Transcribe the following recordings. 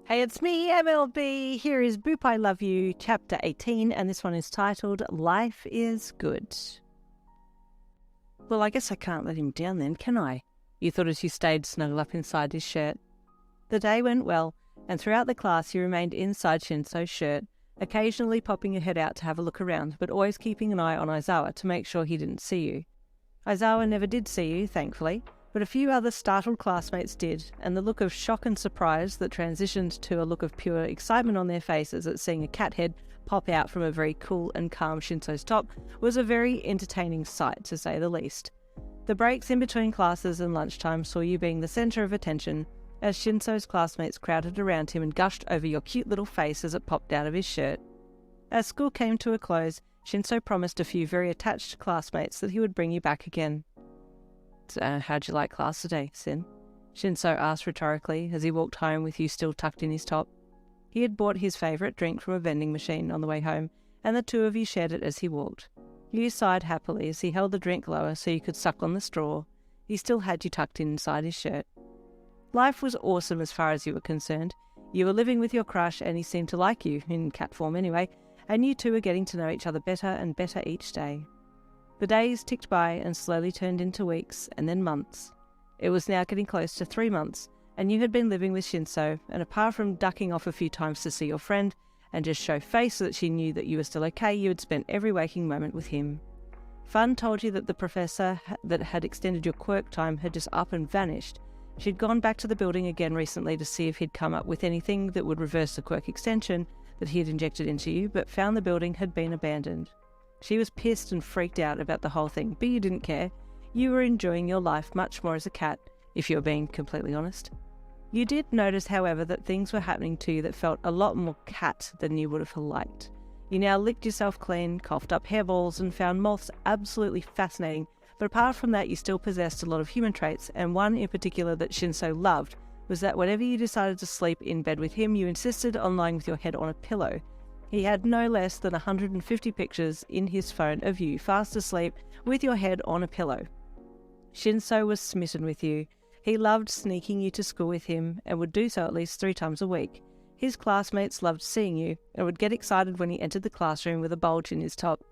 Hey, it's me, MLB. Here is Boop I Love You, Chapter 18, and this one is titled Life is Good. Well, I guess I can't let him down then, can I? You thought as you stayed snuggled up inside his shirt. The day went well, and throughout the class you remained inside Shinsou's shirt, occasionally popping your head out to have a look around, but always keeping an eye on Aizawa to make sure he didn't see you. Aizawa never did see you, thankfully, but a few other startled classmates did, and the look of shock and surprise that transitioned to a look of pure excitement on their faces at seeing a cat head pop out from a very cool and calm Shinsou's top was a very entertaining sight, to say the least. The breaks in between classes and lunchtime saw you being the centre of attention, as Shinsou's classmates crowded around him and gushed over your cute little face as it popped out of his shirt. As school came to a close, Shinsou promised a few very attached classmates that he would bring you back again. "So, how'd you like class today, Sin?" Shinsou asked rhetorically as he walked home with you still tucked in his top. He had bought his favourite drink from a vending machine on the way home, and the two of you shared it as he walked. You sighed happily as he held the drink lower so you could suck on the straw. He still had you tucked in inside his shirt. Life was awesome as far as you were concerned. You were living with your crush and he seemed to like you, in cat form anyway, and you two were getting to know each other better and better each day. The days ticked by and slowly turned into weeks and then months. It was now getting close to 3 months, and you had been living with Shinsou, and apart from ducking off a few times to see your friend and just show face so that she knew that you were still okay, you had spent every waking moment with him. Fun told you that the professor that had extended your quirk time had just up and vanished. She'd gone back to the building again recently to see if he'd come up with anything that would reverse the quirk extension that he had injected into you, but found the building had been abandoned. She was pissed and freaked out about the whole thing, but you didn't care. You were enjoying your life much more as a cat, if you were being completely honest. You did notice, however, that things were happening to you that felt a lot more cat than you would have liked. You now licked yourself clean, coughed up hairballs, and found moths absolutely fascinating, but apart from that you still possessed a lot of human traits, and one in particular that Shinsou loved was that whenever you decided to sleep in bed with him, you insisted on lying with your head on a pillow. He had no less than 150 pictures in his phone of you fast asleep with your head on a pillow. Shinsou was smitten with you. He loved sneaking you to school with him and would do so at least 3 times a week. His classmates loved seeing you and would get excited when he entered the classroom with a bulge in his top.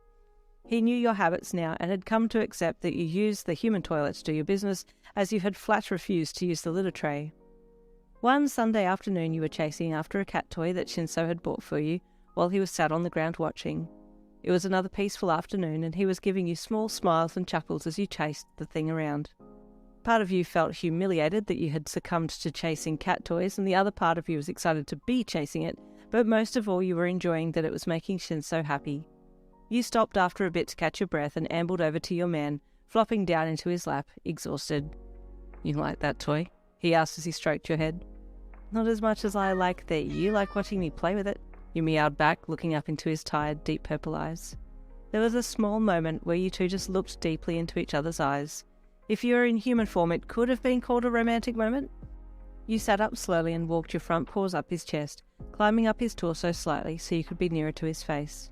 He knew your habits now and had come to accept that you used the human toilet to do your business, as you had flat refused to use the litter tray. One Sunday afternoon you were chasing after a cat toy that Shinsou had bought for you, while he was sat on the ground watching. It was another peaceful afternoon, and he was giving you small smiles and chuckles as you chased the thing around. Part of you felt humiliated that you had succumbed to chasing cat toys, and the other part of you was excited to be chasing it, but most of all you were enjoying that it was making Shinsou happy. You stopped after a bit to catch your breath and ambled over to your man, flopping down into his lap, exhausted. "You like that toy?" he asked as he stroked your head. "Not as much as I like that you like watching me play with it," you meowed back, looking up into his tired, deep purple eyes. There was a small moment where you two just looked deeply into each other's eyes. If you were in human form, it could have been called a romantic moment. You sat up slowly and walked your front paws up his chest, climbing up his torso slightly so you could be nearer to his face.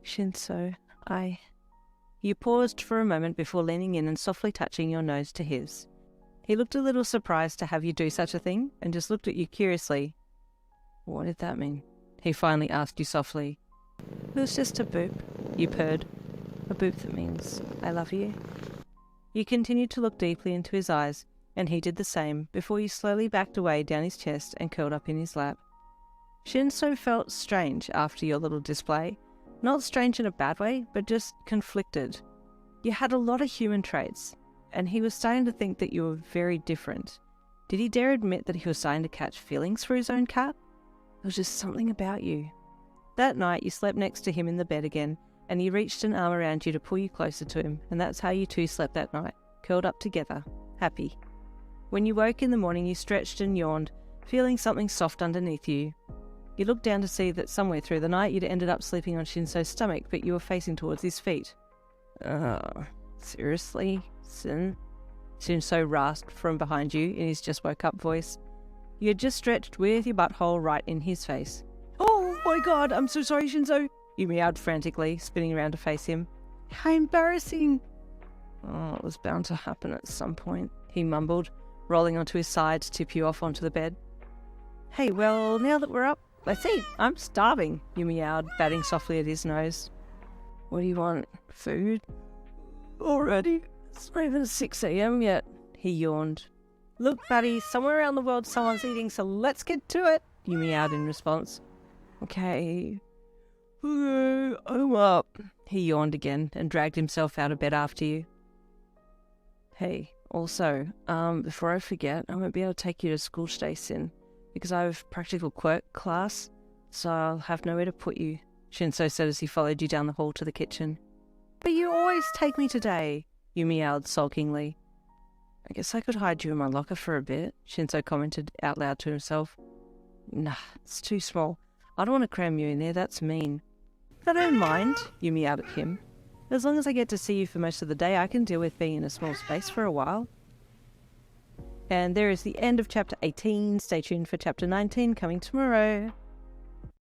"Shinsou, I..." You paused for a moment before leaning in and softly touching your nose to his. He looked a little surprised to have you do such a thing and just looked at you curiously. "What did that mean?" he finally asked you softly. "It was just a boop," you purred. "A boop that means I love you." You continued to look deeply into his eyes, and he did the same, before you slowly backed away down his chest and curled up in his lap. Shinsou felt strange after your little display. Not strange in a bad way, but just conflicted. You had a lot of human traits, and he was starting to think that you were very different. Did he dare admit that he was starting to catch feelings for his own cat? There was just something about you. That night you slept next to him in the bed again, and he reached an arm around you to pull you closer to him, and that's how you two slept that night, curled up together, happy. When you woke in the morning you stretched and yawned, feeling something soft underneath you. You looked down to see that somewhere through the night you'd ended up sleeping on Shinsou's stomach, but you were facing towards his feet. Seriously, Sin?" Shinsou rasped from behind you in his just woke up voice. You had just stretched with your butthole right in his face. "Oh my god, I'm so sorry, Shinsou," you meowed frantically, spinning around to face him. "How embarrassing." "Oh, it was bound to happen at some point," he mumbled, rolling onto his side to tip you off onto the bed. Hey, well, now that we're up, let's eat. I'm starving, you meowed, batting softly at his nose. What do you want? Food? Already? It's not even 6 a.m. yet, he yawned. Look, buddy, somewhere around the world someone's eating, so let's get to it, you meowed in response. Okay. I'm up. He yawned again and dragged himself out of bed after you. Hey, also, before I forget, I won't be able to take you to school today, Sin, because I have practical quirk class, so I'll have nowhere to put you, Shinsou said as he followed you down the hall to the kitchen. But you always take me today, you meowed sulkingly. I guess I could hide you in my locker for a bit, Shinsou commented out loud to himself. Nah, it's too small. I don't want to cram you in there, that's mean. But I don't mind, you meowed at him. As long as I get to see you for most of the day, I can deal with being in a small space for a while. And there is the end of chapter 18. Stay tuned for chapter 19 coming tomorrow.